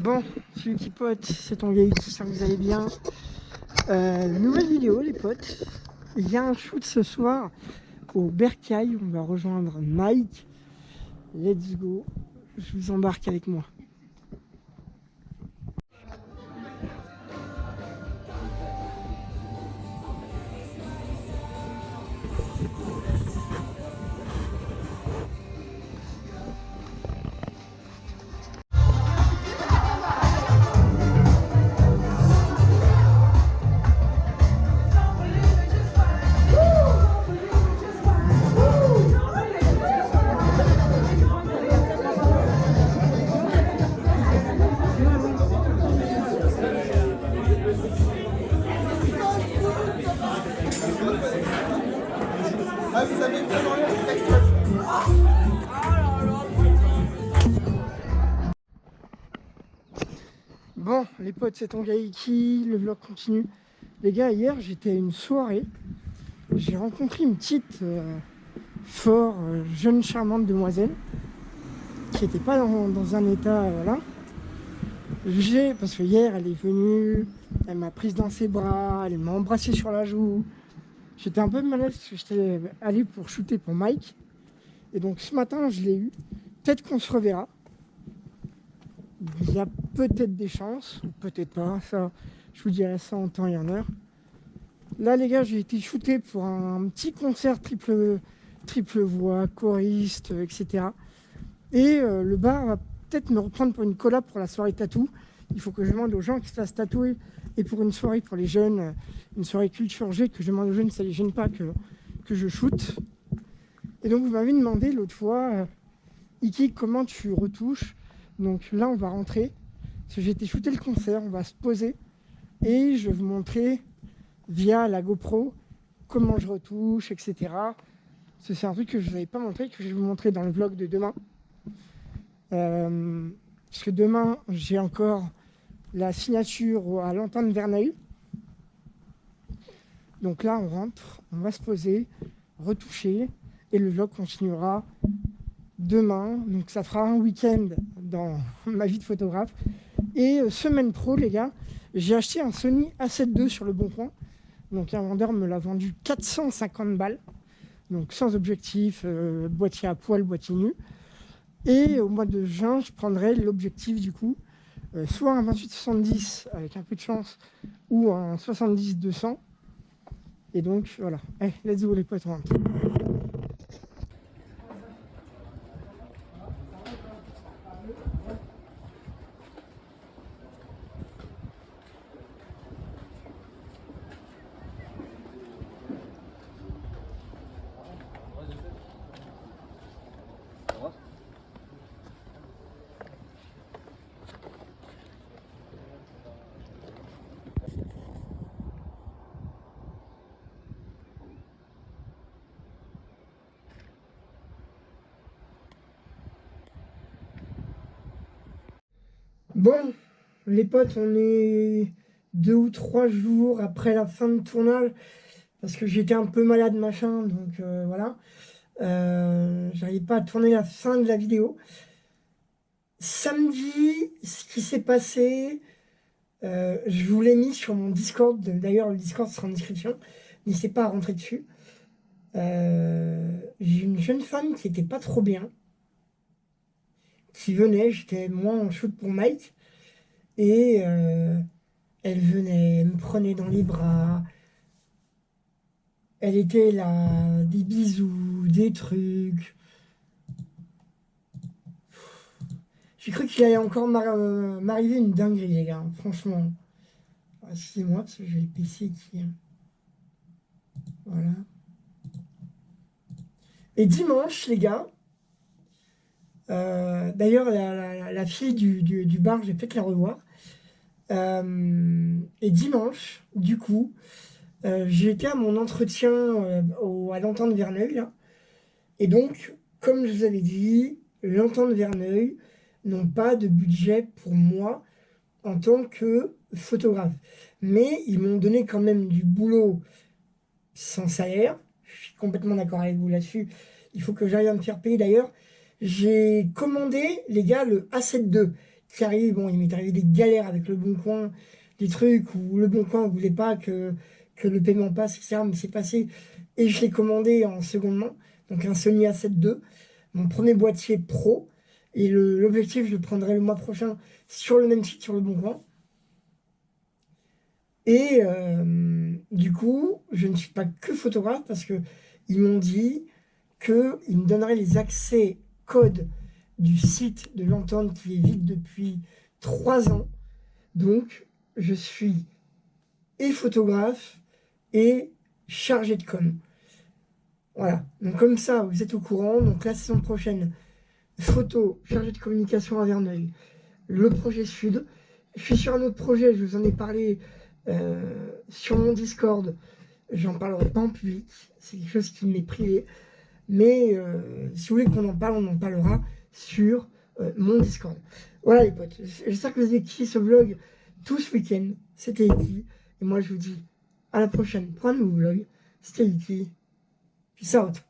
Bon, celui qui pote, c'est ton gars, j'espère que vous allez bien. Nouvelle vidéo les potes. Il y a un shoot ce soir au Bercail. On va rejoindre Mike. Let's go. Je vous embarque avec moi. Ah, vous avez vraiment l'air Bon, les potes, c'est ton gars Iki. Le vlog continue. Les gars, hier, j'étais à une soirée. J'ai rencontré une petite fort jeune charmante demoiselle qui n'était pas dans un état voilà. Parce que hier elle est venue, elle m'a prise dans ses bras, elle m'a embrassé sur la joue. J'étais un peu mal à l'aise parce que j'étais allé pour shooter pour Mike. Et donc ce matin je l'ai eu. Peut-être qu'on se reverra. Il y a peut-être des chances, ou peut-être pas. Ça, je vous dirai ça en temps et en heure. Là les gars, j'ai été shooté pour un petit concert triple voix, choriste, etc. Et le bar va peut-être me reprendre pour une collab pour la soirée tatou. Il faut que je demande aux gens qui se fassent tatouer. Et pour une soirée pour les jeunes, une soirée culture G, que je demande aux jeunes, ça ne les gêne pas que je shoote. Et donc vous m'avez demandé l'autre fois, Iki, comment tu retouches. Donc là on va rentrer. Parce que j'ai été shooter le concert, on va se poser. Et je vais vous montrer via la GoPro comment je retouche, etc. C'est un truc que je ne vous avais pas montré, que je vais vous montrer dans le vlog de demain. Parce que demain, j'ai encore la signature à l'Entente Verneuil. Donc là, on rentre, on va se poser, retoucher, et le vlog continuera demain. Donc ça fera un week-end dans ma vie de photographe. Et semaine pro, les gars, j'ai acheté un Sony A7 II sur le Bon Coin. Donc un vendeur me l'a vendu 450 balles. Donc sans objectif, boîtier à poil, boîtier nu. Et au mois de juin, je prendrai l'objectif du coup, soit un 28-70 avec un peu de chance, ou un 70-200. Et donc voilà, hey, let's go les potes, on rentre. Bon, les potes, on est 2 ou 3 jours après la fin de tournage, parce que j'étais un peu malade, machin, donc voilà. J'arrivais pas à tourner la fin de la vidéo. Samedi, ce qui s'est passé, je vous l'ai mis sur mon Discord. D'ailleurs, le Discord sera en description. N'hésitez pas à rentrer dessus. J'ai une jeune femme qui était pas trop bien, qui venait. J'étais moi en shoot pour Mike. Et elle venait, elle me prenait dans les bras. Elle était là, des bisous, des trucs. J'ai cru qu'il allait encore m'arriver une dinguerie, les gars. Franchement. Excusez-moi, parce que j'ai le PC qui... Voilà. Et dimanche, les gars, d'ailleurs, la fille du bar, je vais peut-être la revoir. Et dimanche, du coup, j'ai été à mon entretien à l'Entente Verneuil. Là. Et donc, comme je vous avais dit, l'Entente Verneuil n'ont pas de budget pour moi en tant que photographe. Mais ils m'ont donné quand même du boulot sans salaire. Je suis complètement d'accord avec vous là-dessus. Il faut que j'aille à me faire payer. D'ailleurs, j'ai commandé, les gars, le A7 II, qui arrive. Bon, il m'est arrivé des galères avec le Bon Coin, des trucs où le Bon Coin ne voulait pas que le paiement passe, etc. Mais c'est passé et je l'ai commandé en seconde main. Donc un Sony A7 II, mon premier boîtier pro. Et l'objectif, je le prendrai le mois prochain sur le même site, sur le Bon Coin. Et du coup, je ne suis pas que photographe parce que ils m'ont dit qu'ils me donneraient les accès codes du site de l'entente qui est vide depuis 3 ans. Donc, je suis et photographe et chargé de com. Voilà. Donc, comme ça, vous êtes au courant. Donc, la saison prochaine, photo, chargé de communication à Verneuil, le projet Sud. Je suis sur un autre projet, je vous en ai parlé sur mon Discord. J'en parlerai pas en public, c'est quelque chose qui m'est privé. Mais si vous voulez qu'on en parle, on en parlera sur mon Discord. Voilà les potes, j'espère que vous avez kiffé ce vlog tout ce week-end. C'était Iki. Et moi je vous dis à la prochaine pour un nouveau vlog. C'était Iki. Peace out.